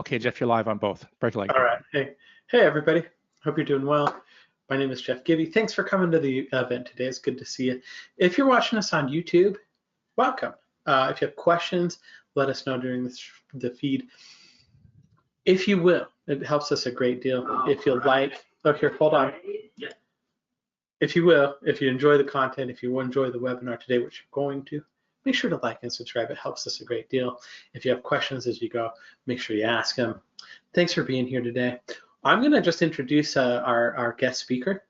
Okay, Jeff, you're live on both. Break a leg. All right. Hey everybody. Hope you're doing well. My name is Jeff Gibby. Thanks for coming to the event today. It's good to see you. If you're watching us on YouTube, welcome. If you have questions, let us know during the feed. If you will, it helps us a great deal. If you like, look here, hold on. If you will, if you enjoy the content, if you enjoy the webinar today, which you're going to, make sure to like and subscribe. It helps us a great deal. If you have questions as you go, make sure you ask them. Thanks for being here today. I'm going to just introduce our guest speaker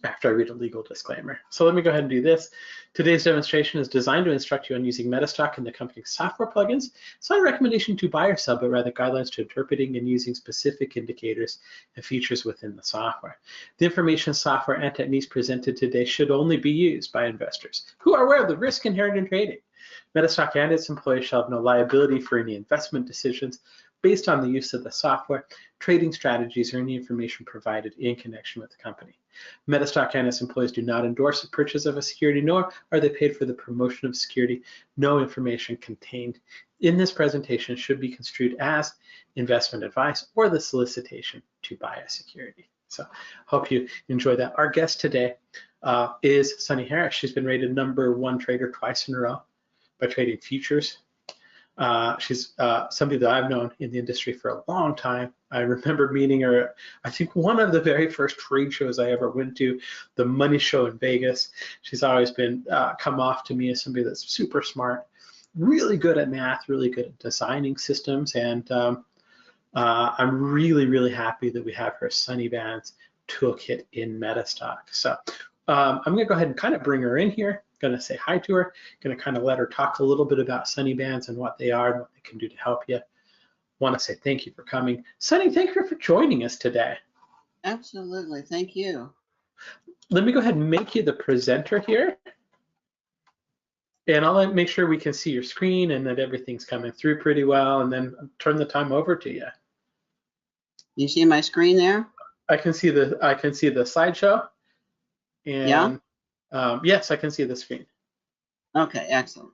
after I read a legal disclaimer. So let me go ahead and do this. Today's demonstration is designed to instruct you on using Metastock and the company's software plugins. It's not a recommendation to buy or sell, but rather guidelines to interpreting and using specific indicators and features within the software. The information, software, and techniques presented today should only be used by investors who are aware of the risk inherent in trading. Metastock and its employees shall have no liability for any investment decisions based on the use of the software, trading strategies, or any information provided in connection with the company. Metastock and its employees do not endorse the purchase of a security, nor are they paid for the promotion of security. No information contained in this presentation should be construed as investment advice or the solicitation to buy a security. So hope you enjoy that. Our guest today is Sunny Harris. She's been rated #1 trader twice in a row by Trading Futures. She's somebody that I've known in the industry for a long time. I remember meeting her, I think one of the very first trade shows I ever went to, the Money Show in Vegas. She's always been come off to me as somebody that's super smart, really good at math, really good at designing systems, and I'm really, really happy that we have her SunnyBands toolkit in Metastock. So I'm going to go ahead and kind of bring her in here. Going to say hi to her, going to kind of let her talk a little bit about SunnyBands and what they are and what they can do to help you. Want to say thank you for coming. Sunny, thank you for joining us today. Absolutely, thank you. Let me go ahead and make you the presenter here. And I'll make sure we can see your screen and that everything's coming through pretty well, and then turn the time over to you. You see my screen there? I can see the slideshow. And yeah? Yes, I can see the screen. Okay, excellent.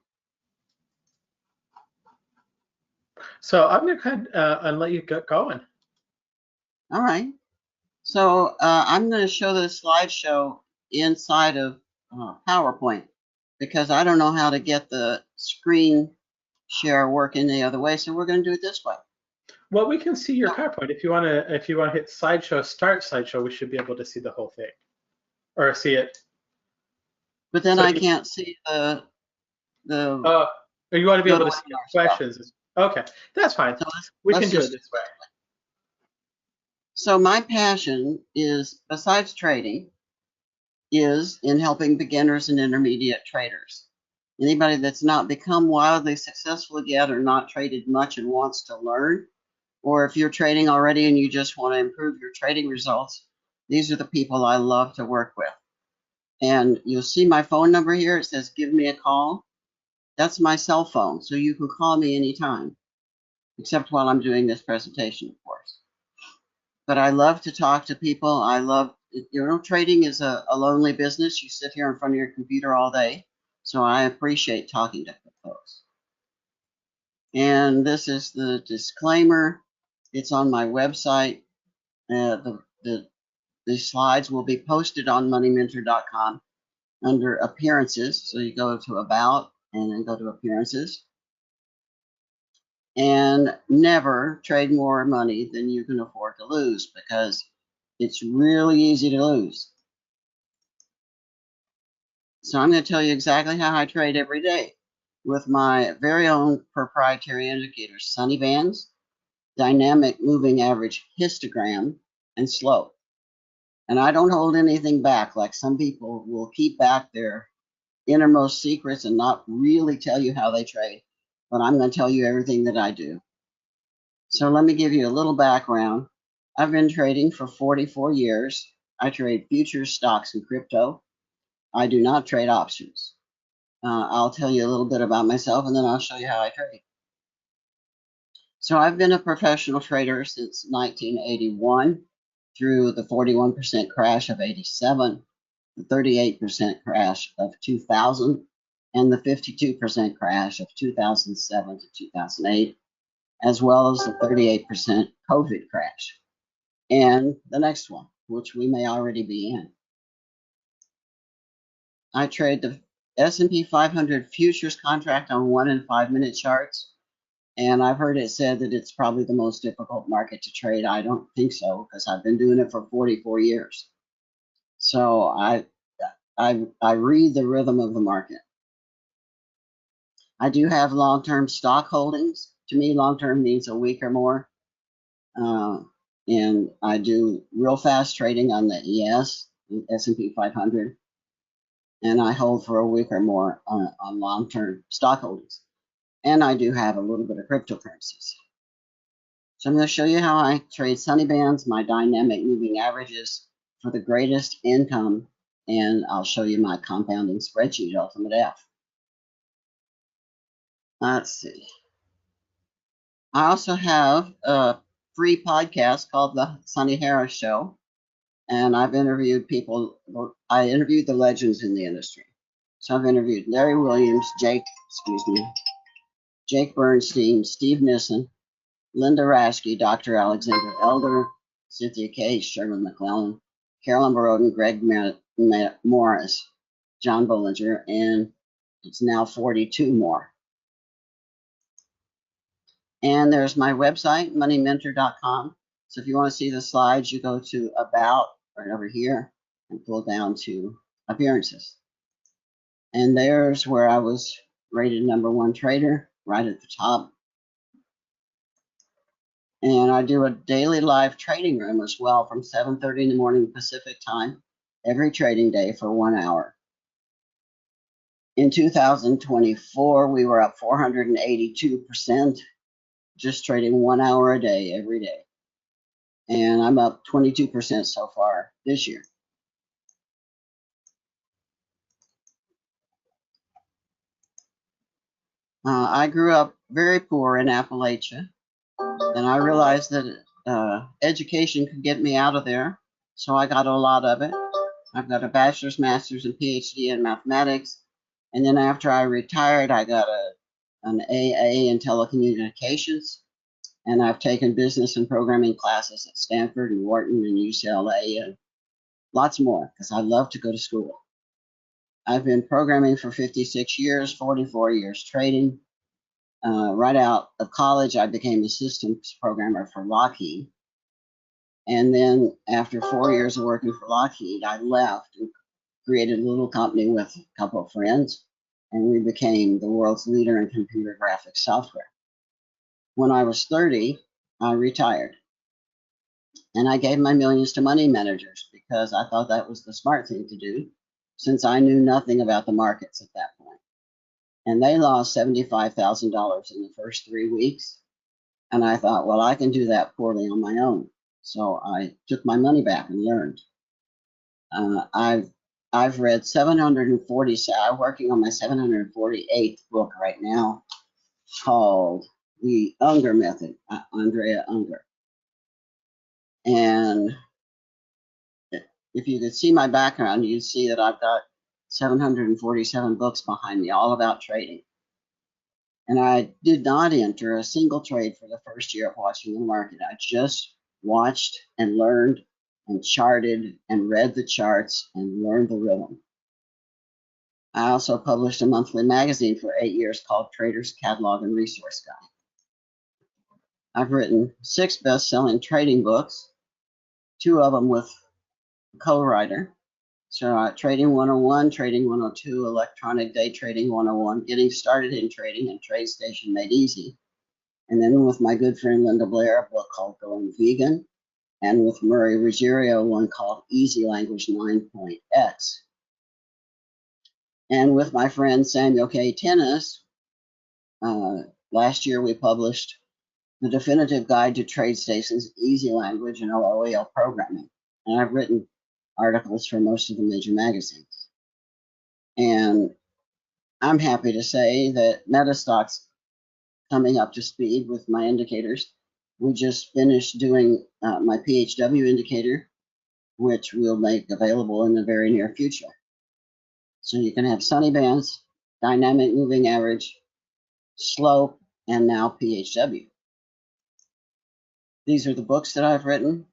So I'm going to go ahead and let you get going. All right. So I'm going to show this slideshow inside of PowerPoint because I don't know how to get the screen share working the other way. So we're going to do it this way. Well, we can see your PowerPoint. If you want to hit slideshow, start slideshow, we should be able to see the whole thing or see it. But then I can't see the. Oh, you want to be able to see your questions. Okay, that's fine. So we can do it this way. So my passion is, besides trading, is in helping beginners and intermediate traders. Anybody that's not become wildly successful yet or not traded much and wants to learn, or if you're trading already and you just want to improve your trading results, these are the people I love to work with. And you'll see my phone number here. It says, give me a call. That's my cell phone, so you can call me anytime, except while I'm doing this presentation, of course. But I love to talk to people. I love, trading is a lonely business. You sit here in front of your computer all day, so I appreciate talking to folks. And this is the disclaimer. It's on my website. The slides will be posted on moneymentor.com under appearances. So you go to about and then go to appearances. And never trade more money than you can afford to lose because it's really easy to lose. So I'm going to tell you exactly how I trade every day with my very own proprietary indicators, SunnyBands, dynamic moving average histogram, and slope. And I don't hold anything back, like some people will keep back their innermost secrets and not really tell you how they trade. But I'm going to tell you everything that I do. So let me give you a little background. I've been trading for 44 years. I trade futures, stocks, and crypto. I do not trade options. I'll tell you a little bit about myself, and then I'll show you how I trade. So I've been a professional trader since 1981. Through the 41% crash of 87, the 38% crash of 2000, and the 52% crash of 2007 to 2008. as well as the 38% COVID crash. And the next one, which we may already be in. I trade the S&P 500 futures contract on 1 and 5 minute charts. And I've heard it said that it's probably the most difficult market to trade. I don't think so, because I've been doing it for 44 years. So I read the rhythm of the market. I do have long-term stock holdings. To me, long-term means a week or more. And I do real fast trading on the ES, the S&P 500. And I hold for a week or more on long-term stock holdings. And I do have a little bit of cryptocurrencies. So I'm going to show you how I trade SunnyBands, my dynamic moving averages for the greatest income, and I'll show you my compounding spreadsheet, Ultimate F. Let's see. I also have a free podcast called The Sunny Harris Show, and I've interviewed people. I interviewed the legends in the industry. So I've interviewed Larry Williams, Jake Bernstein, Steve Nissen, Linda Raschke, Dr. Alexander Elder, Cynthia Case, Sherman McClellan, Carolyn Baroden, Greg Morris, John Bollinger, and it's now 42 more. And there's my website, moneymentor.com. So if you want to see the slides, you go to About right over here and pull down to Appearances. And there's where I was rated #1 trader, right at the top. And I do a daily live trading room as well from 7:30 in the morning Pacific time every trading day for 1 hour. In 2024, we were up 482%, just trading 1 hour a day every day. And I'm up 22% so far this year. I grew up very poor in Appalachia, and I realized that education could get me out of there, so I got a lot of it. I've got a bachelor's, master's, and PhD in mathematics, and then after I retired, I got an AA in telecommunications, and I've taken business and programming classes at Stanford and Wharton and UCLA and lots more, because I love to go to school. I've been programming for 56 years, 44 years trading. Right out of college, I became a systems programmer for Lockheed. And then after 4 years of working for Lockheed, I left and created a little company with a couple of friends, and we became the world's leader in computer graphics software. When I was 30, I retired. And I gave my millions to money managers because I thought that was the smart thing to do, since I knew nothing about the markets at that point. And they lost $75,000 in the first 3 weeks. And I thought, well, I can do that poorly on my own. So I took my money back and learned. I've read 740. I'm working on my 748th book right now, called The Unger Method, Andrea Unger. And if you could see my background, you'd see that I've got 747 books behind me, all about trading. And I did not enter a single trade for the first year of watching the market. I just watched and learned and charted and read the charts and learned the rhythm. I also published a monthly magazine for 8 years called Trader's Catalog and Resource Guide. I've written 6 best-selling trading books, 2 of them with a co-writer. So Trading 101, Trading 102, Electronic Day Trading 101, Getting Started in Trading, and TradeStation Made Easy. And then with my good friend Linda Blair, a book called Going Vegan, and with Murray Ruggiero, one called Easy Language 9.x. And with my friend Samuel K. Tennis, last year we published The Definitive Guide to TradeStation's Easy Language and OOL Programming. And I've written articles for most of the major magazines. And I'm happy to say that Metastock's coming up to speed with my indicators. We just finished doing my PHW indicator, which we'll make available in the very near future. So you can have SunnyBands, dynamic moving average, slope, and now PHW. These are the books that I've written.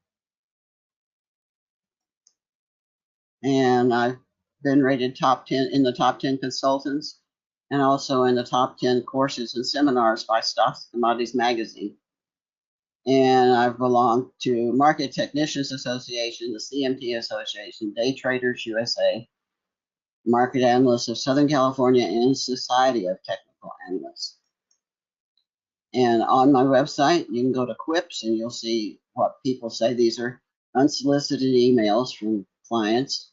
And I've been rated top 10 in the top 10 consultants and also in the top 10 courses and seminars by Stocks Commodities Magazine. And I've belonged to Market Technicians Association, the CMT Association, Day Traders USA, Market Analysts of Southern California, and Society of Technical Analysts. And on my website, you can go to Quips and you'll see what people say. These are unsolicited emails from clients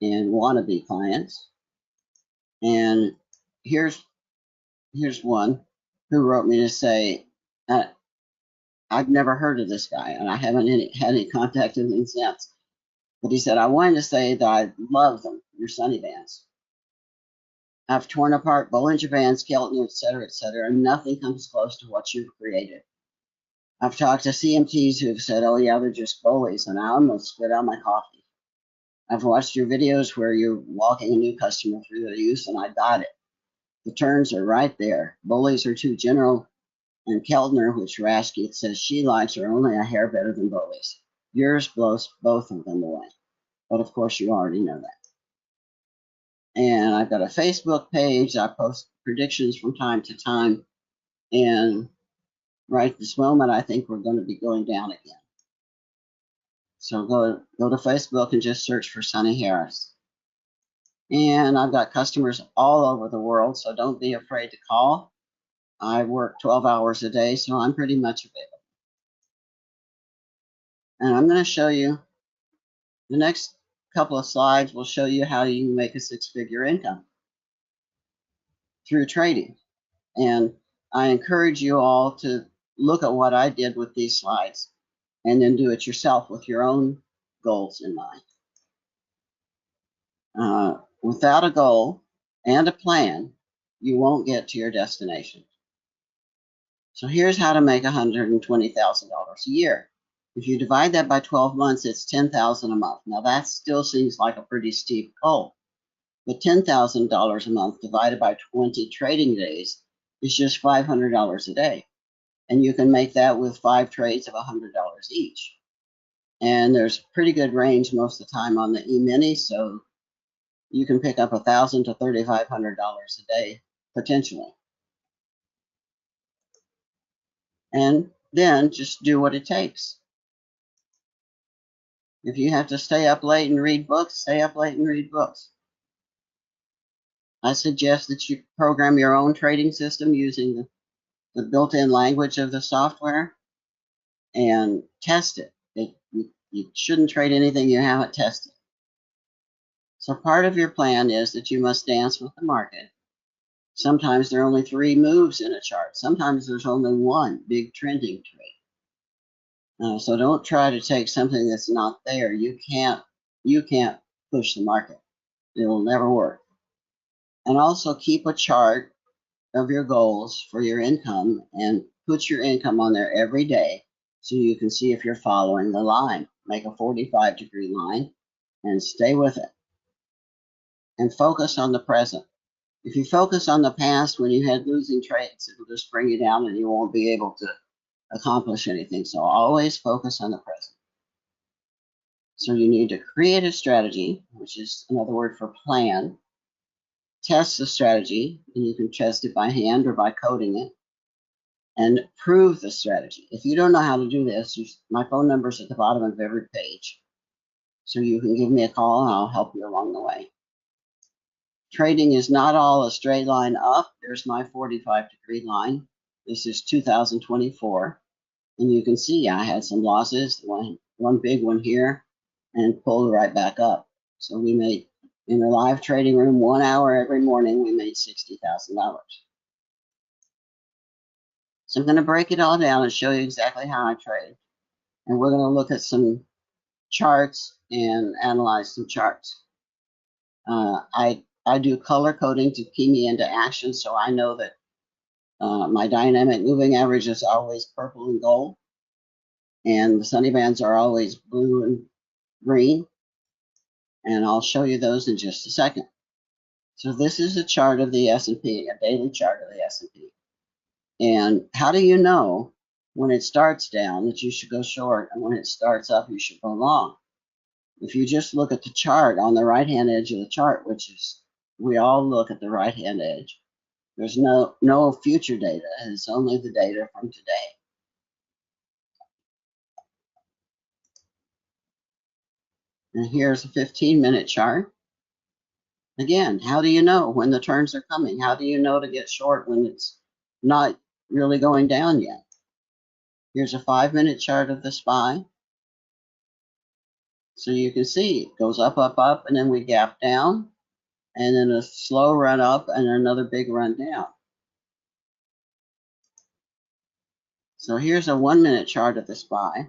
and wannabe clients. And here's one who wrote me to say, I've never heard of this guy and I haven't had any contact with him since. But he said, I wanted to say that I love them, your SunnyBands. I've torn apart Bollinger Bands, Keltner, et cetera, and nothing comes close to what you've created. I've talked to CMTs who've said, oh yeah, they're just bullies, and I almost spit out my coffee. I've watched your videos where you're walking a new customer through the use, and I got it. The terms are right there. Bullies are too general, and Keltner, which Rasky says she likes, are only a hair better than bullies. Yours blows both of them away. But of course, you already know that. And I've got a Facebook page. I post predictions from time to time. And right this moment, I think we're going to be going down again. So go to Facebook and just search for Sunny Harris. And I've got customers all over the world, so don't be afraid to call. I work 12 hours a day, so I'm pretty much available. And I'm going to show you, the next couple of slides will show you how you can make a six-figure income through trading. And I encourage you all to look at what I did with these slides and then do it yourself with your own goals in mind. Without a goal and a plan, you won't get to your destination. So here's how to make $120,000 a year. If you divide that by 12 months, it's $10,000 a month. Now that still seems like a pretty steep goal, but $10,000 a month divided by 20 trading days is just $500 a day. And you can make that with 5 trades of $100 each. And there's pretty good range most of the time on the E-mini, so you can pick up $1,000 to $3,500 a day potentially. And then just do what it takes. If you have to stay up late and read books, stay up late and read books. I suggest that you program your own trading system using the built-in language of the software and test it. You shouldn't trade anything you haven't tested. So part of your plan is that you must dance with the market. Sometimes there are only 3 moves in a chart. Sometimes there's only one big trending trade. So don't try to take something that's not there. You can't push the market. It will never work. And also keep a chart of your goals for your income and put your income on there every day so you can see if you're following the line. Make a 45-degree line and stay with it. And focus on the present. If you focus on the past when you had losing trades, it'll just bring you down and you won't be able to accomplish anything. So always focus on the present. So you need to create a strategy, which is another word for plan. Test the strategy, and you can test it by hand or by coding it. And prove the strategy. If you don't know how to do this, my phone number is at the bottom of every page. So you can give me a call and I'll help you along the way. Trading is not all a straight line up. There's my 45-degree line. This is 2024. And you can see I had some losses, one big one here, and pulled right back up. So we made, in the live trading room, 1 hour every morning, we made $60,000. So I'm going to break it all down and show you exactly how I trade. And we're going to look at some charts and analyze some charts. I do color coding to key me into action, so I know that my dynamic moving average is always purple and gold, and the SunnyBands are always blue and green, and I'll show you those in just a second. So this is a chart of the S&P, a daily chart of the S&P. And how do you know when it starts down that you should go short, and when it starts up, you should go long. If you just look at the chart on the right-hand edge of the chart, which is, we all look at the right-hand edge, there's no future data, it's only the data from today. And here's a 15-minute chart. Again, how do you know when the turns are coming? How do you know to get short when it's not really going down yet? Here's a 5-minute chart of the SPY. So you can see it goes up, up, up, and then we gap down, and then a slow run up and another big run down. So here's a 1-minute chart of the SPY.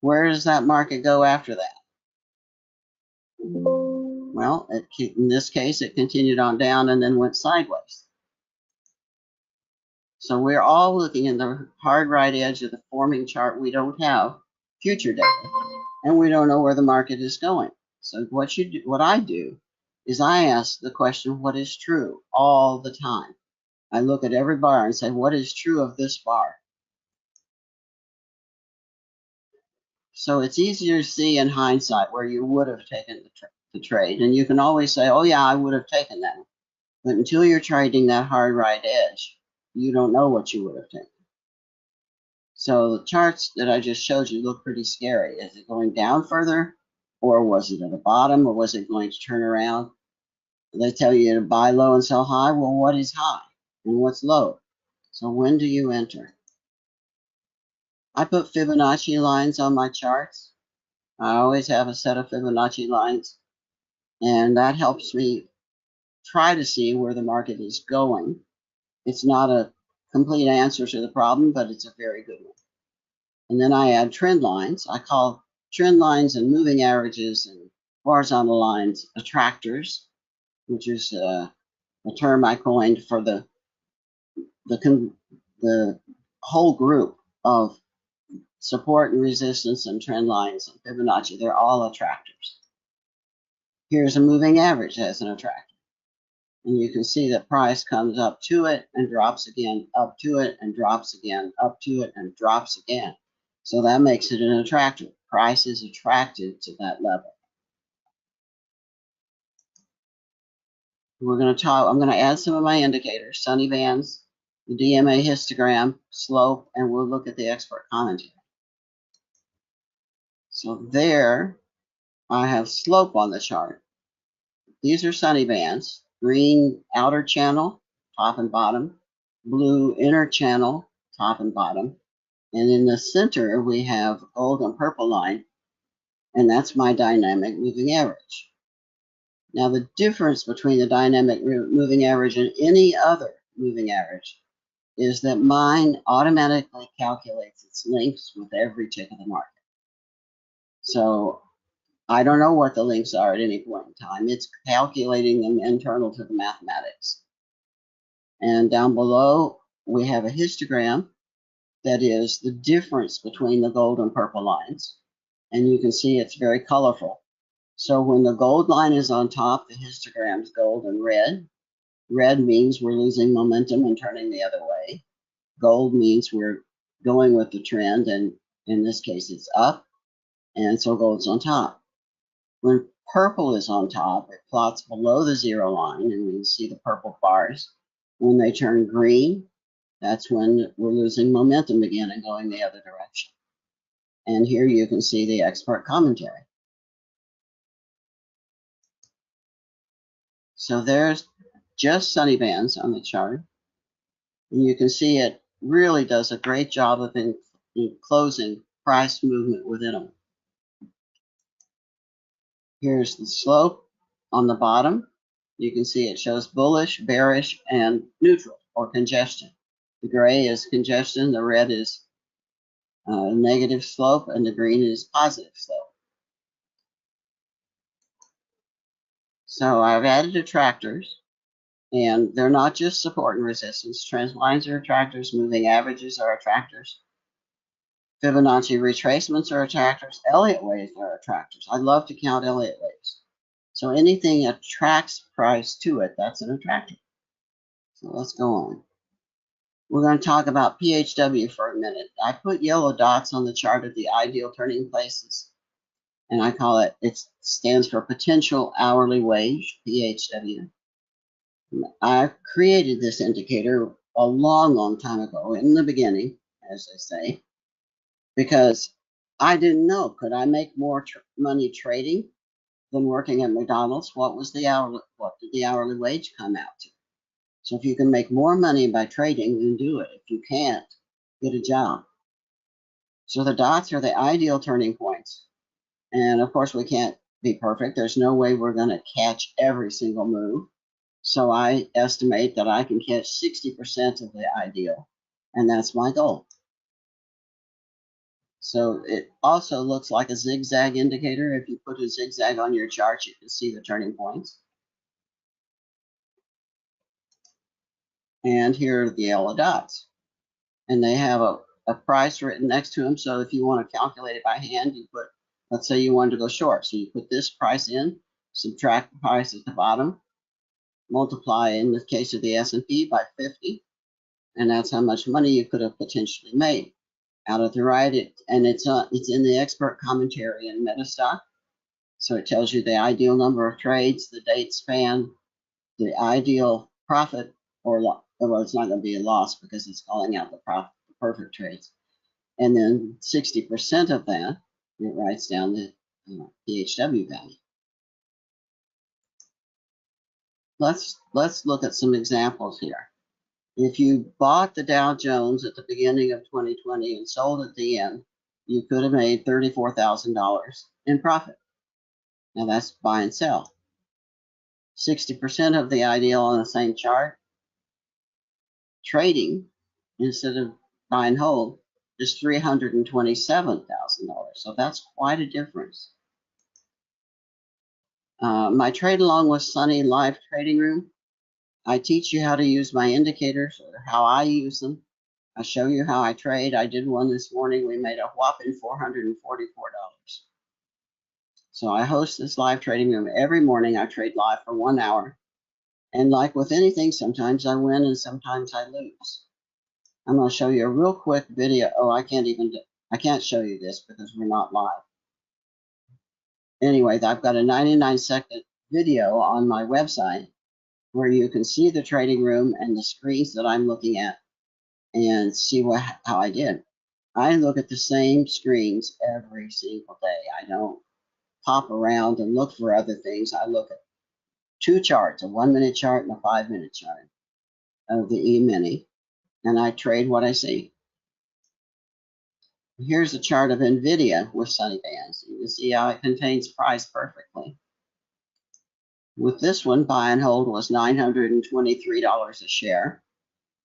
Where does that market go after that? Well, in this case, it continued on down and then went sideways. So we're all looking in the hard right edge of the forming chart. We don't have future data, and we don't know where the market is going. So what I do is I ask the question, what is true, all the time. I look at every bar and say, what is true of this bar? So it's easier to see in hindsight where you would have taken the trade. And you can always say, oh yeah, I would have taken that. But until you're trading that hard right edge, you don't know what you would have taken. So the charts that I just showed you look pretty scary. Is it going down further? Or was it at the bottom? Or was it going to turn around? They tell you to buy low and sell high. Well, what is high and what's low? So when do you enter? I put Fibonacci lines on my charts. I always have a set of Fibonacci lines, and that helps me try to see where the market is going. It's not a complete answer to the problem, but it's a very good one. And then I add trend lines. I call trend lines and moving averages and horizontal lines attractors, which is a term I coined for the whole group of support and resistance and trend lines and Fibonacci. They're all attractors. Here's a moving average as an attractor. And you can see that price comes up to it and drops again, up to it and drops again, up to it and drops again. So that makes it an attractor. Price is attracted to that level. I'm going to add some of my indicators, SunnyBands, the DMA histogram, slope, and we'll look at the expert commentary. So there I have slope on the chart. These are SunnyBands, green outer channel, top and bottom, blue inner channel, top and bottom. And in the center, we have gold and purple line, and that's my dynamic moving average. Now, the difference between the dynamic moving average and any other moving average is that mine automatically calculates its links with every tick of the market. So I don't know what the links are at any point in time. It's calculating them internal to the mathematics. And down below, we have a histogram that is the difference between the gold and purple lines. And you can see it's very colorful. So when the gold line is on top, the histogram's gold and red. Red means we're losing momentum and turning the other way. Gold means we're going with the trend, and in this case, it's up. And so gold's on top. When purple is on top, it plots below the zero line, and we can see the purple bars. When they turn green, that's when we're losing momentum again and going the other direction. And here you can see the expert commentary. So there's just SunnyBands on the chart. And you can see it really does a great job of enclosing price movement within them. Here's the slope on the bottom. You can see it shows bullish, bearish, and neutral or congestion. The gray is congestion, the red is negative slope, and the green is positive slope. So I've added attractors, and they're not just support and resistance. Trend lines are attractors, moving averages are attractors. Fibonacci retracements are attractors. Elliott waves are attractors. I love to count Elliott waves. So anything attracts price to it, that's an attractor. So let's go on. We're going to talk about PHW for a minute. I put yellow dots on the chart of the ideal turning places, and I call it, it stands for potential hourly wage, PHW. I created this indicator a long time ago in the beginning, as they say, because I didn't know, could I make more money trading than working at McDonald's? What did the hourly wage come out to? So if you can make more money by trading, then do it. If you can't, get a job. So the dots are the ideal turning points. And of course, we can't be perfect. There's no way we're going to catch every single move. So I estimate that I can catch 60% of the ideal, and that's my goal. So it also looks like a zigzag indicator. If you put a zigzag on your chart, you can see the turning points. And here are the yellow dots. And they have a price written next to them. So if you want to calculate it by hand, you put, let's say you wanted to go short. So you put this price in, subtract the price at the bottom, multiply, in the case of the S&P, by 50. And that's how much money you could have potentially made. Out of the right, it's in the expert commentary in Metastock. So it tells you the ideal number of trades, the date span, the ideal profit or loss. Well, it's not going to be a loss because it's calling out the profit, the perfect trades. And then 60% of that, it writes down the PHW value. Let's look at some examples here. If you bought the Dow Jones at the beginning of 2020 and sold at the end, you could have made $34,000 in profit. Now that's buy and sell. 60% of the ideal on the same chart. Trading, instead of buy and hold, is $327,000. So that's quite a difference. My trade along with Sunny live trading room. I teach you how to use my indicators or how I use them. I show you how I trade. I did one this morning. We made a whopping $444. So I host this live trading room every morning. I trade live for 1 hour. And like with anything, sometimes I win and sometimes I lose. I'm going to show you a real quick video. Oh, I can't show you this because we're not live. Anyway, I've got a 99-second video on my website where you can see the trading room and the screens that I'm looking at and see how I did. I look at the same screens every single day. I don't hop around and look for other things. I look at two charts, a 1-minute chart and a 5-minute chart of the E-mini, and I trade what I see. Here's a chart of NVIDIA with SunnyBands. You can see how it contains price perfectly. With this one, buy and hold was $923 a share.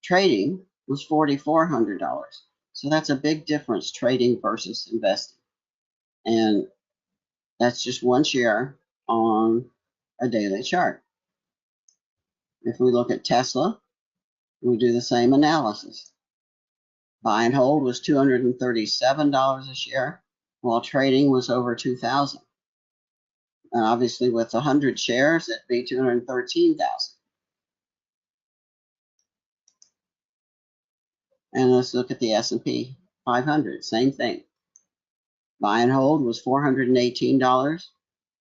Trading was $4,400. So that's a big difference, trading versus investing. And that's just one share on a daily chart. If we look at Tesla, we do the same analysis. Buy and hold was $237 a share, while trading was over $2,000. And obviously, with 100 shares, it'd be $213,000. And let's look at the S&P 500. Same thing. Buy and hold was $418.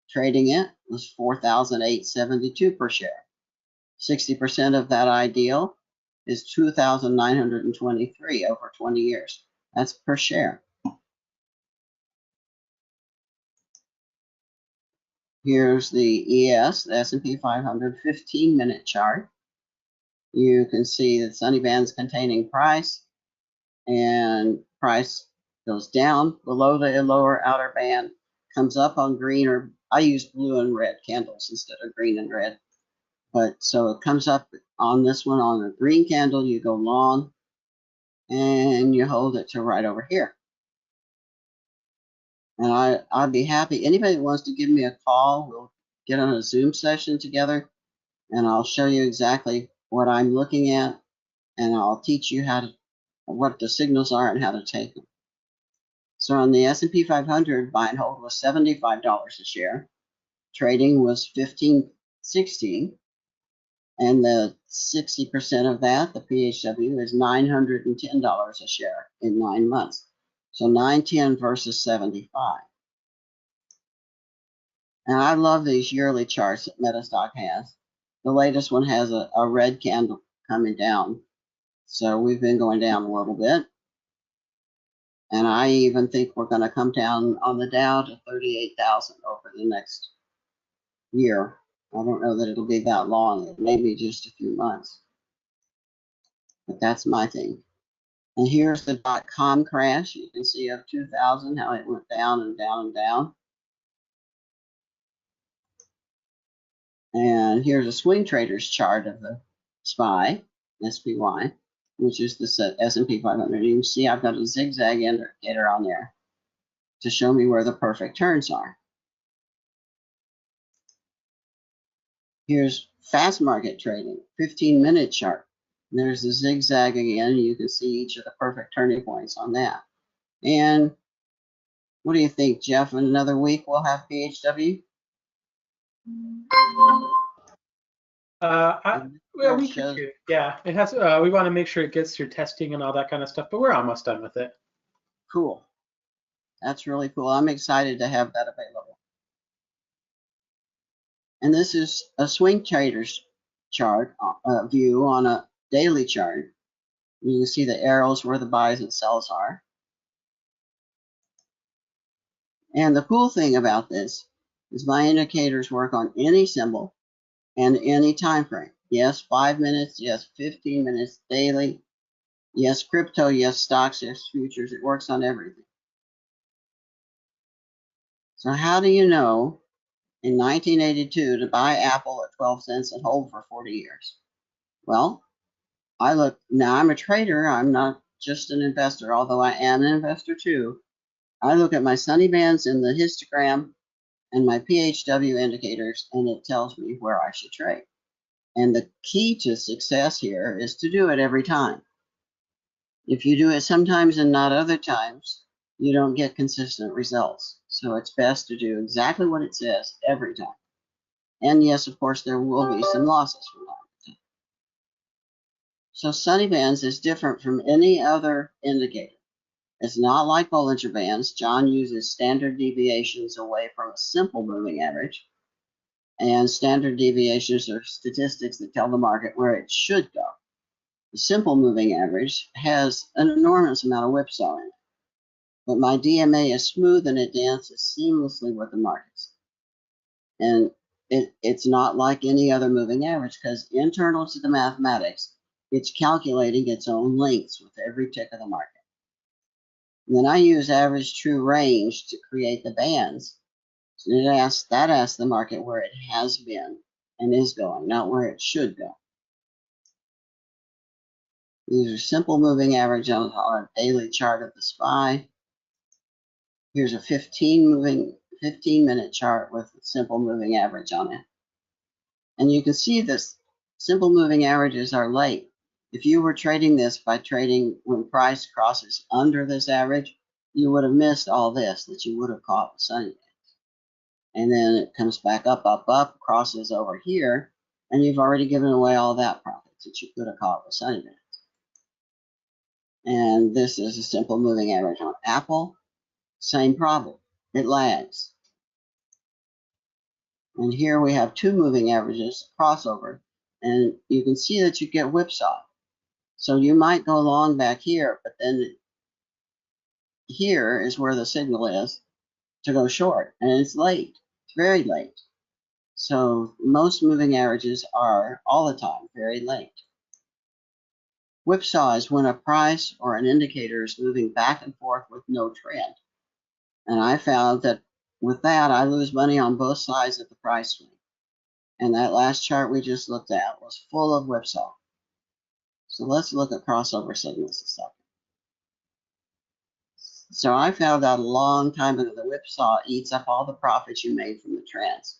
Trading it was $4,872 per share. 60% of that ideal is $2,923 over 20 years. That's per share. Here's the ES, the S&P 500 15-minute chart. You can see that SunnyBands containing price, and price goes down below the lower outer band, comes up on green, or I use blue and red candles instead of green and red. But so it comes up on this one on a green candle, you go long, and you hold it to right over here. And I'd be happy. Anybody that wants to give me a call, we'll get on a Zoom session together, and I'll show you exactly what I'm looking at, and I'll teach you what the signals are and how to take them. So on the S&P 500, buy and hold was $75 a share. Trading was $15.16, And the 60% of that, the PHW, is $910 a share in 9 months. So 910 versus 75. And I love these yearly charts that Metastock has. The latest one has a red candle coming down. So we've been going down a little bit. And I even think we're going to come down on the Dow to 38,000 over the next year. I don't know that it'll be that long. It may be just a few months. But that's my thing. And here's the .com crash. You can see of 2000 how it went down and down and down. And here's a swing traders chart of the SPY, SPY, which is the S&P 500. You can see I've got a zigzag indicator on there to show me where the perfect turns are. Here's fast market trading, 15-minute chart. And there's the zigzag again. You can see each of the perfect turning points on that. And what do you think, Jeff? In another week, we'll have PHW? Well, we could do. Yeah, it has. We want to make sure it gets through testing and all that kind of stuff, but we're almost done with it. Cool. That's really cool. I'm excited to have that available. And this is a swing traders chart view on a daily chart. You can see the arrows where the buys and sells are. And the cool thing about this is my indicators work on any symbol and any time frame. Yes, 5 minutes. Yes, 15 minutes daily. Yes, crypto. Yes, stocks. Yes, futures. It works on everything. So how do you know in 1982 to buy Apple at 12 cents and hold for 40 years? Well, now I'm a trader. I'm not just an investor, although I am an investor too. I look at my SunnyBands in the histogram and my PHW indicators, and it tells me where I should trade. And the key to success here is to do it every time. If you do it sometimes and not other times, you don't get consistent results. So it's best to do exactly what it says every time. And yes, of course, there will be some losses from that. So SunnyBands is different from any other indicator. It's not like Bollinger Bands. John uses standard deviations away from a simple moving average. And standard deviations are statistics that tell the market where it should go. The simple moving average has an enormous amount of whipsawing. But my DMA is smooth and it dances seamlessly with the markets. And it's not like any other moving average because internal to the mathematics, it's calculating its own lengths with every tick of the market. And then I use average true range to create the bands. So that asks the market where it has been and is going, not where it should go. These are simple moving average on a daily chart of the SPY. Here's a 15-minute chart with a simple moving average on it. And you can see this simple moving averages are late. If you were trading this by trading when price crosses under this average, you would have missed all this that you would have caught with SunnyBands. And then it comes back up, up, up, crosses over here, and you've already given away all that profits that you could have caught with SunnyBands. And this is a simple moving average on Apple. Same problem. It lags. And here we have two moving averages, crossover, and you can see that you get whipsaw. So you might go long back here, but then here is where the signal is to go short, and it's late. It's very late. So most moving averages are all the time very late. Whipsaw is when a price or an indicator is moving back and forth with no trend. And I found that with that, I lose money on both sides of the price swing. And that last chart we just looked at was full of whipsaw. So let's look at crossover signals a second. So I found out a long time ago the whipsaw eats up all the profits you made from the trends.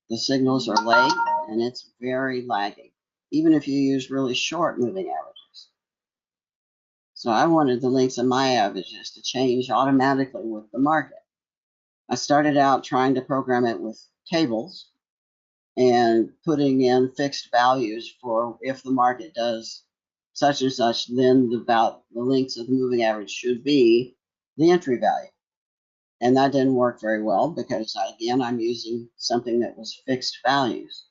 The signals are late and it's very lagging, even if you use really short moving averages. So I wanted the lengths of my averages to change automatically with the market. I started out trying to program it with tables, and putting in fixed values for if the market does such and such, then the lengths of the moving average should be the entry value. And that didn't work very well because, again, I'm using something that was fixed values.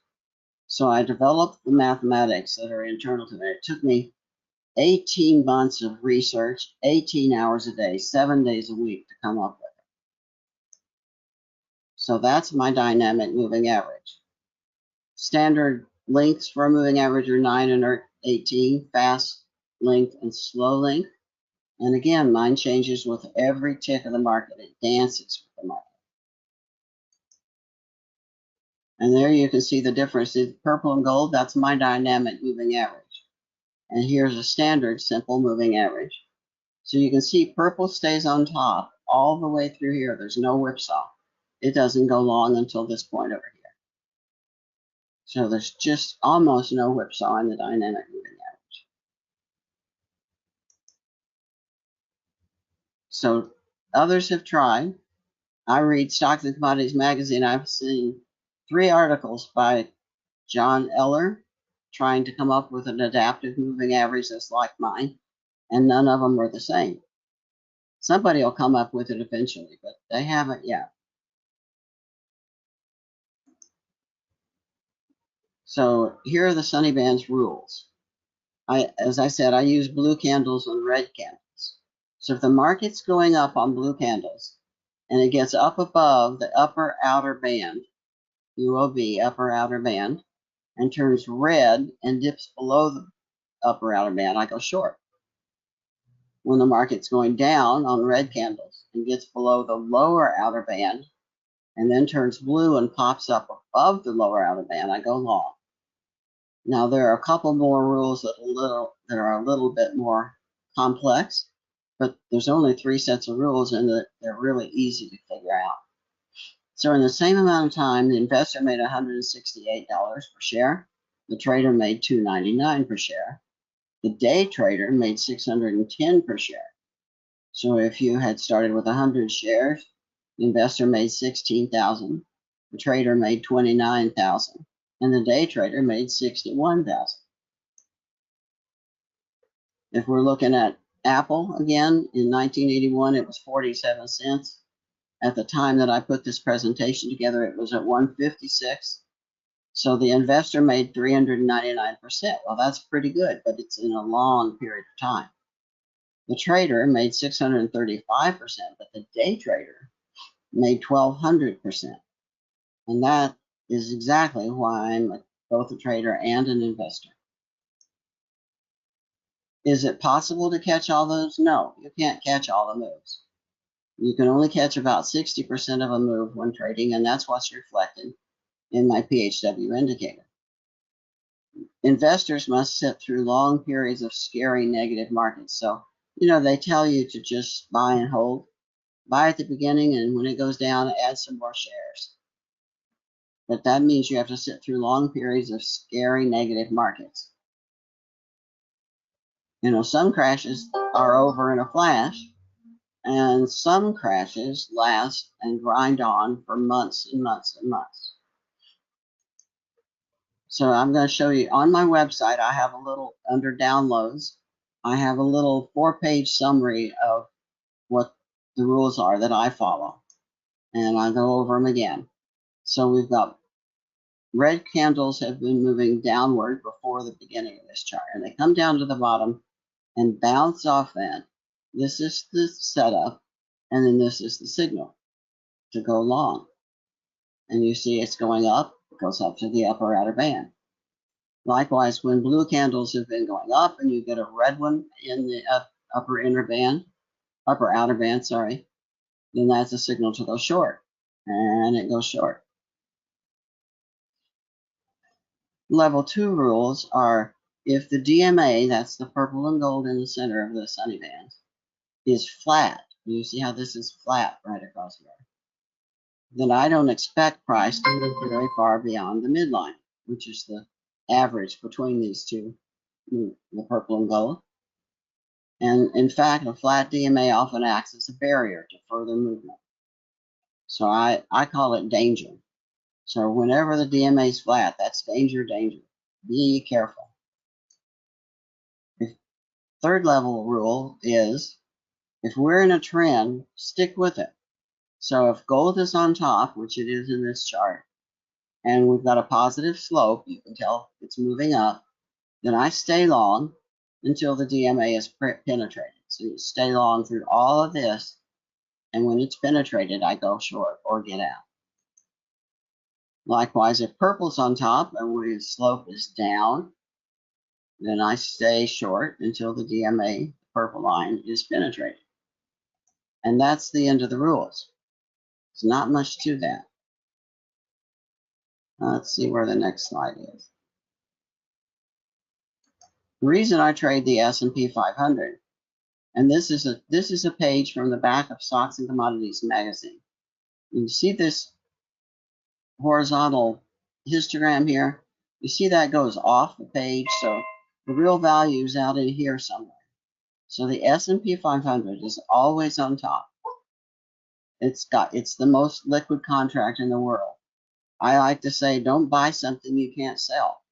So I developed the mathematics that are internal to it. It took me 18 months of research, 18 hours a day, 7 days a week to come up with it. So that's my dynamic moving average. Standard lengths for a moving average are 9 and 18, fast length and slow length. And again, mine changes with every tick of the market. It dances with the market. And there you can see the difference. It's purple and gold, that's my dynamic moving average. And here's a standard simple moving average. So you can see purple stays on top all the way through here. There's no whipsaw. It doesn't go long until this point over here. So there's just almost no whipsaw in the dynamic moving average. So others have tried. I read Stocks and Commodities Magazine. I've seen 3 articles by John Eller trying to come up with an adaptive moving average that's like mine, and none of them are the same. Somebody will come up with it eventually, but they haven't yet. So here are the SunnyBands rules. As I said, I use blue candles and red candles. So if the market's going up on blue candles and it gets up above the upper outer band, UOB, upper outer band, and turns red and dips below the upper outer band, I go short. When the market's going down on red candles and gets below the lower outer band and then turns blue and pops up above the lower outer band, I go long. Now there are a couple more rules that are a little bit more complex, but there's only 3 sets of rules and they're really easy to figure out. So in the same amount of time, the investor made $168 per share. The trader made $2.99 per share. The day trader made $610 per share. So if you had started with 100 shares, the investor made $16,000. The trader made $29,000. And the day trader made $61,000. If we're looking at Apple again, in 1981, it was 47 cents. At the time that I put this presentation together, it was at 156. So the investor made 399%. Well, that's pretty good, but it's in a long period of time. The trader made 635%, but the day trader made 1,200%. And that is exactly why I'm both a trader and an investor. Is it possible to catch all those? No, you can't catch all the moves. You can only catch about 60% of a move when trading, and that's what's reflected in my PHW indicator. Investors must sit through long periods of scary negative markets. So, they tell you to just buy and hold. Buy at the beginning, and when it goes down, add some more shares. But that means you have to sit through long periods of scary negative markets. Some crashes are over in a flash, and some crashes last and grind on for months and months and months. So I'm going to show you on my website, I have a little, under downloads, I have a little 4-page summary of what the rules are that I follow. And I go over them again. So we've got red candles have been moving downward before the beginning of this chart. And they come down to the bottom and bounce off that. This is the setup. And then this is the signal to go long. And you see it's going up. It goes up to the upper outer band. Likewise, when blue candles have been going up and you get a red one in the upper outer band, sorry, then that's a signal to go short. And it goes short. Level 2 rules are if the DMA, that's the purple and gold in the center of the SunnyBands, is flat, you see how this is flat right across here, then I don't expect price to move very far beyond the midline, which is the average between these two, the purple and gold. And in fact, a flat DMA often acts as a barrier to further movement. So I call it danger. So whenever the DMA is flat, that's danger, danger. Be careful. The third level rule is if we're in a trend, stick with it. So if gold is on top, which it is in this chart, and we've got a positive slope, you can tell it's moving up, then I stay long until the DMA is penetrated. So you stay long through all of this, and when it's penetrated, I go short or get out. Likewise, if purple's on top and the slope is down, then I stay short until the DMA, the purple line, is penetrated. And that's the end of the rules. There's not much to that. Let's see where the next slide is. The reason I trade the S&P 500, and this is a page from the back of Stocks and Commodities magazine. You see this horizontal histogram here? You see that goes off the page, so the real value is out in here somewhere. So the S&P 500 is always on top. It's the most liquid contract in the world. I like to say, don't buy something you can't sell.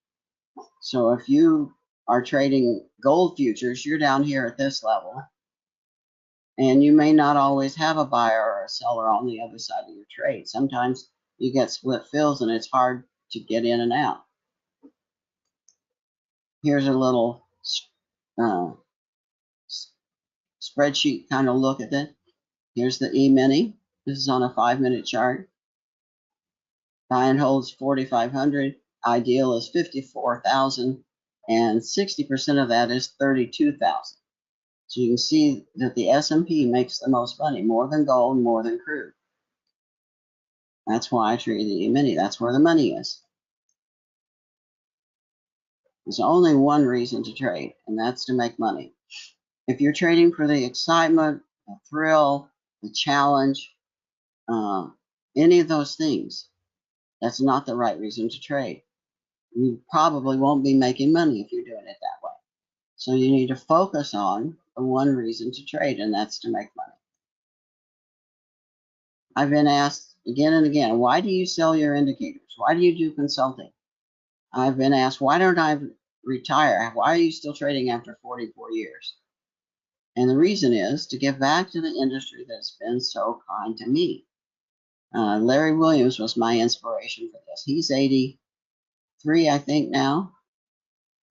So if you are trading gold futures, you're down here at this level, and you may not always have a buyer or a seller on the other side of your trade. Sometimes you get split fills and it's hard to get in and out. Here's a little spreadsheet kind of look at it. Here's the E-mini. This is on a 5-minute chart. Buy and holds 4,500. Ideal is 54,000, and 60% of that is 32,000. So you can see that the S&P makes the most money, more than gold, more than crude. That's why I trade the E-mini. That's where the money is. There's only one reason to trade, and that's to make money. If you're trading for the excitement, the thrill, the challenge, any of those things, that's not the right reason to trade. You probably won't be making money if you're doing it that way. So you need to focus on the one reason to trade, and that's to make money. I've been asked again and again, why do you sell your indicators? Why do you do consulting? I've been asked, why don't I retire? Why are you still trading after 44 years? And the reason is to give back to the industry that's been so kind to me. Larry Williams was my inspiration for this. He's 83, I think, now.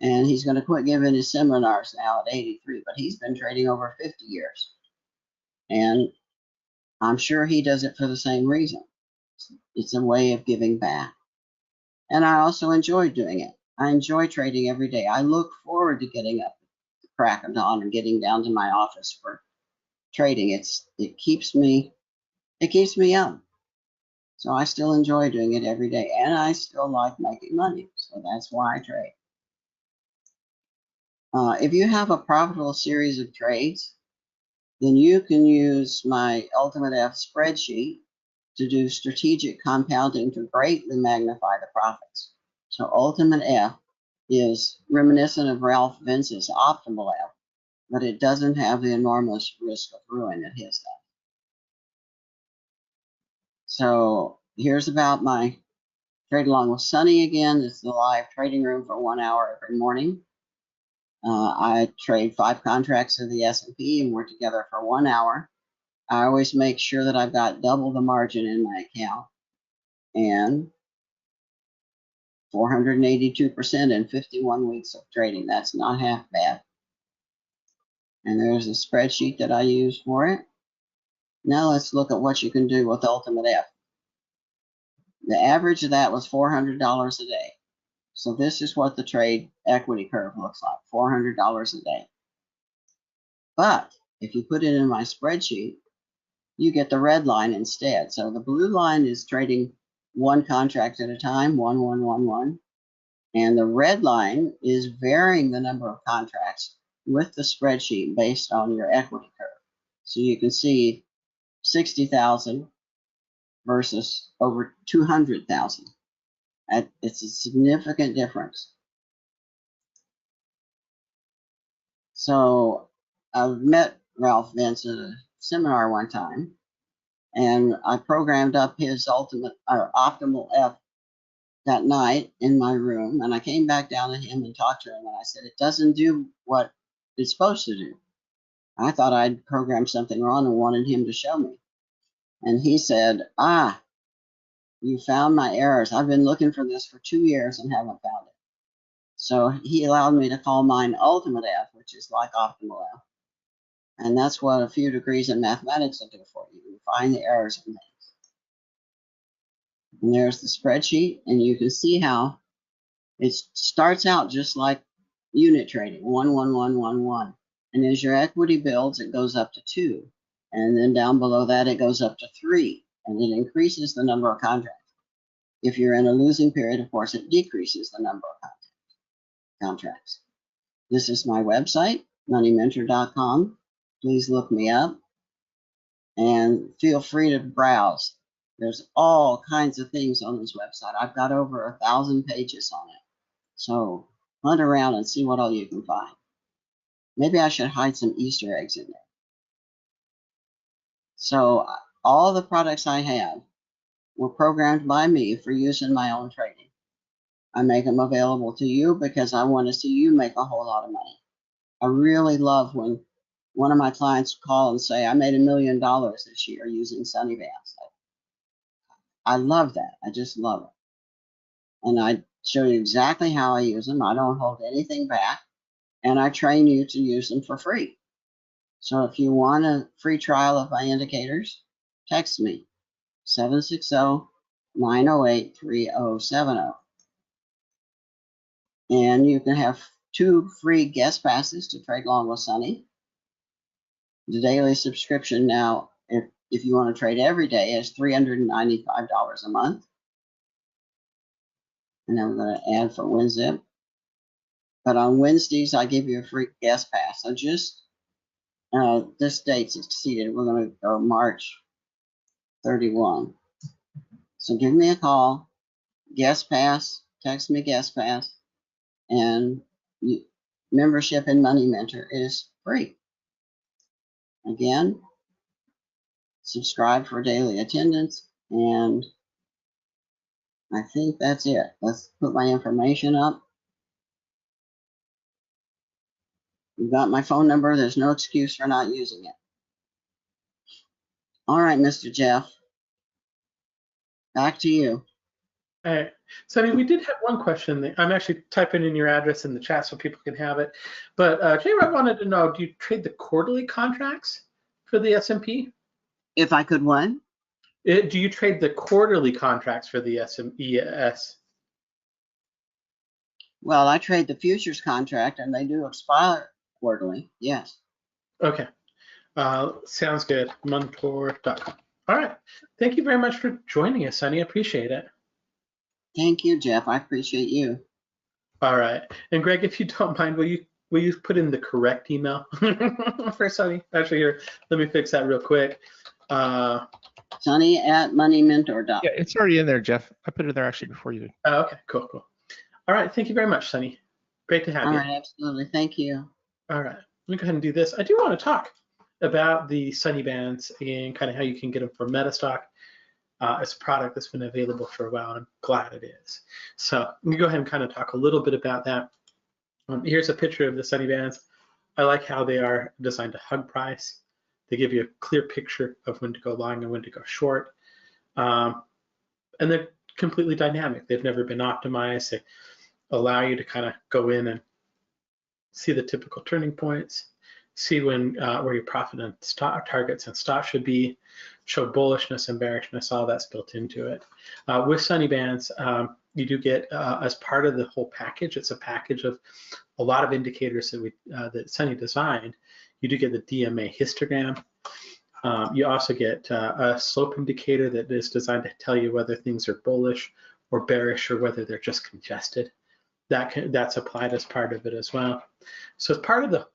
And he's going to quit giving his seminars now at 83, but he's been trading over 50 years. And I'm sure he does it for the same reason. It's a way of giving back. And I also enjoy doing it. I enjoy trading every day. I look forward to getting up at the crack of dawn and getting down to my office for trading. It keeps me young. So I still enjoy doing it every day, and I still like making money. So that's why I trade. If you have a profitable series of trades, then you can use my Ultimate F spreadsheet to do strategic compounding to greatly magnify the profits. So Ultimate F is reminiscent of Ralph Vince's Optimal F, but it doesn't have the enormous risk of ruin that his does. So here's about my trade along with Sunny again. This is the live trading room for 1 hour every morning. I trade 5 contracts of the S&P, and we're together for 1 hour. I always make sure that I've got double the margin in my account, and 482% in 51 weeks of trading. That's not half bad. And there's a spreadsheet that I use for it. Now let's look at what you can do with Ultimate F. The average of that was $400 a day. So this is what the trade equity curve looks like, $400 a day. But if you put it in my spreadsheet, you get the red line instead. So the blue line is trading 1 contract at a time, 1, 1, 1, 1. And the red line is varying the number of contracts with the spreadsheet based on your equity curve. So you can see 60,000 versus over 200,000. It's a significant difference. So I've met Ralph Vince at a seminar one time, and I programmed up his Optimal F that night in my room, and I came back down to him and talked to him, and I said, it doesn't do what it's supposed to do. I thought I'd programmed something wrong and wanted him to show me. And he said, you found my errors. I've been looking for this for 2 years and haven't found it. So he allowed me to call mine ultimate F, which is like optimal F. And that's what a few degrees in mathematics will do for you. You find the errors in things. And there's the spreadsheet, and you can see how it starts out just like unit trading, 1, 1, 1, 1, 1. And as your equity builds, it goes up to 2. And then down below that, it goes up to 3. And it increases the number of contracts. If you're in a losing period, of course, it decreases the number of contracts. This is my website, moneymentor.com. Please look me up and feel free to browse. There's all kinds of things on this website. I've got over 1,000 pages on it. So hunt around and see what all you can find. Maybe I should hide some Easter eggs in there. So all the products I have were programmed by me for use in my own trading. I make them available to you because I want to see you make a whole lot of money. I really love when one of my clients call and say, I made $1 million this year using SunnyBands. I love that. I just love it. And I show you exactly how I use them. I don't hold anything back. And I train you to use them for free. So if you want a free trial of my indicators, text me, 760-908-3070. And you can have 2 free guest passes to trade long with Sunny. The daily subscription now, if you want to trade every day, is $395 a month. And then we're going to add for WinZip. But on Wednesdays, I give you a free guest pass. So just this date's exceeded. We're going to go March 31. So give me a call, guest pass, text me guest pass, and membership in Money Mentor is free. Again, subscribe for daily attendance, and I think that's it. Let's put my information up. You've got my phone number. There's no excuse for not using it. All right, Mr. Jeff, back to you. All right. Sunny, we did have one question. I'm actually typing in your address in the chat so people can have it. But J-Rob wanted to know, do you trade the quarterly contracts for the S&P? If I could what? Do you trade the quarterly contracts for the ES? Well, I trade the futures contract, and they do expire quarterly, yes. Okay. Sounds good. Montor.com. All right. Thank you very much for joining us, Sunny. I appreciate it. Thank you, Jeff. I appreciate you. All right. And Greg, if you don't mind, will you put in the correct email for Sunny? Actually, here, let me fix that real quick. Sunny@moneymentor.com. Yeah, it's already in there, Jeff. I put it there actually before you did. Okay, cool. All right. Thank you very much, Sunny. Great to have you. All right, absolutely. Thank you. All right. Let me go ahead and do this. I do want to talk about the SunnyBands and kind of how you can get them from Metastock. It's a product that's been available for a while, and I'm glad it is. So let me go ahead and kind of talk a little bit about that. Here's a picture of the SunnyBands. I like how they are designed to hug price. They give you a clear picture of when to go long and when to go short. And they're completely dynamic. They've never been optimized. They allow you to kind of go in and see the typical turning points, see when where your profit and stock targets and stop should be, show bullishness and bearishness. All that's built into it. With SunnyBands, you do get as part of the whole package. It's a package of a lot of indicators that that Sunny designed. You do get the DMA Histogram. You also get a slope indicator that is designed to tell you whether things are bullish or bearish or whether they're just congested. That's applied as part of it as well. So as part of the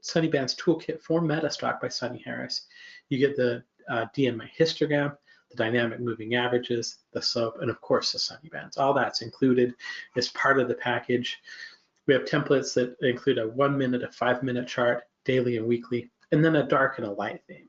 SunnyBands toolkit for Metastock by Sunny Harris, you get the DMA Histogram, the dynamic moving averages, the slope, and of course the SunnyBands. All that's included as part of the package. We have templates that include a 1 minute, a 5 minute chart, daily and weekly, and then a dark and a light theme.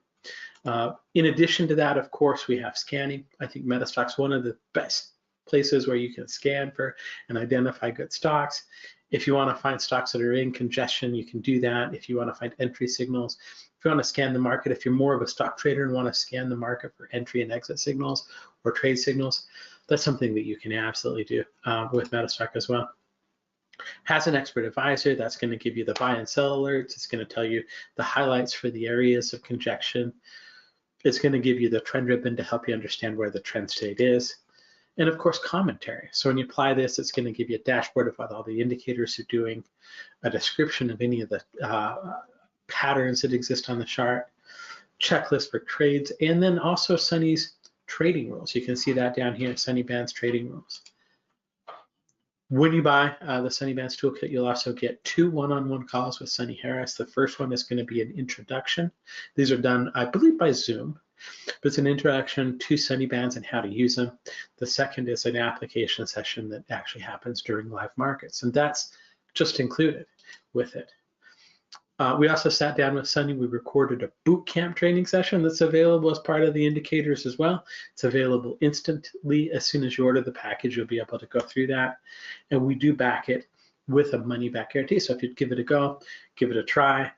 In addition to that, of course, we have scanning. I think Metastock's one of the best places where you can scan for and identify good stocks. If you want to find stocks that are in congestion, you can do that. If you want to find entry signals, if you want to scan the market, if you're more of a stock trader and want to scan the market for entry and exit signals or trade signals, that's something that you can absolutely do with Metastock as well. Has an expert advisor that's going to give you the buy and sell alerts. It's going to tell you the highlights for the areas of congestion. It's going to give you the trend ribbon to help you understand where the trend state is. And of course, commentary. So when you apply this, it's going to give you a dashboard of what all the indicators are doing, a description of any of the patterns that exist on the chart, checklist for trades, and then also Sunny's trading rules. You can see that down here, SunnyBands trading rules. When you buy the SunnyBands toolkit, you'll also get 2 one-on-one calls with Sunny Harris. The first one is going to be an introduction. These are done, I believe, by Zoom, but it's an introduction to SunnyBands and how to use them. The second is an application session that actually happens during live markets, and that's just included with it. We also sat down with Sunny. We recorded a boot camp training session that's available as part of the indicators as well. It's available instantly. As soon as you order the package, you'll be able to go through that. And we do back it with a money back guarantee. So if you give it a go, give it a try.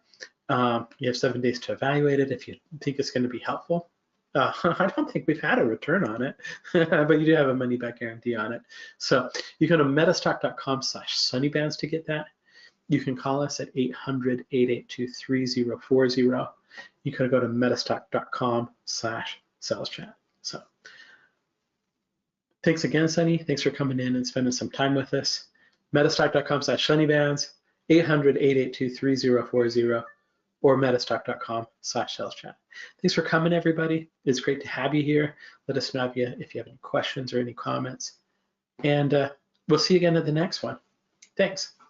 You have 7 days to evaluate it if you think it's going to be helpful. I don't think we've had a return on it, but you do have a money back guarantee on it. So you go to metastock.com/sunnybands to get that. You can call us at 800-882-3040. You can go to metastock.com/saleschat. So thanks again, Sunny. Thanks for coming in and spending some time with us. Metastock.com/sunnybands, 800-882-3040, or metastock.com/saleschat. Thanks for coming, everybody. It's great to have you here. Let us know if you have any questions or any comments. And we'll see you again at the next one. Thanks.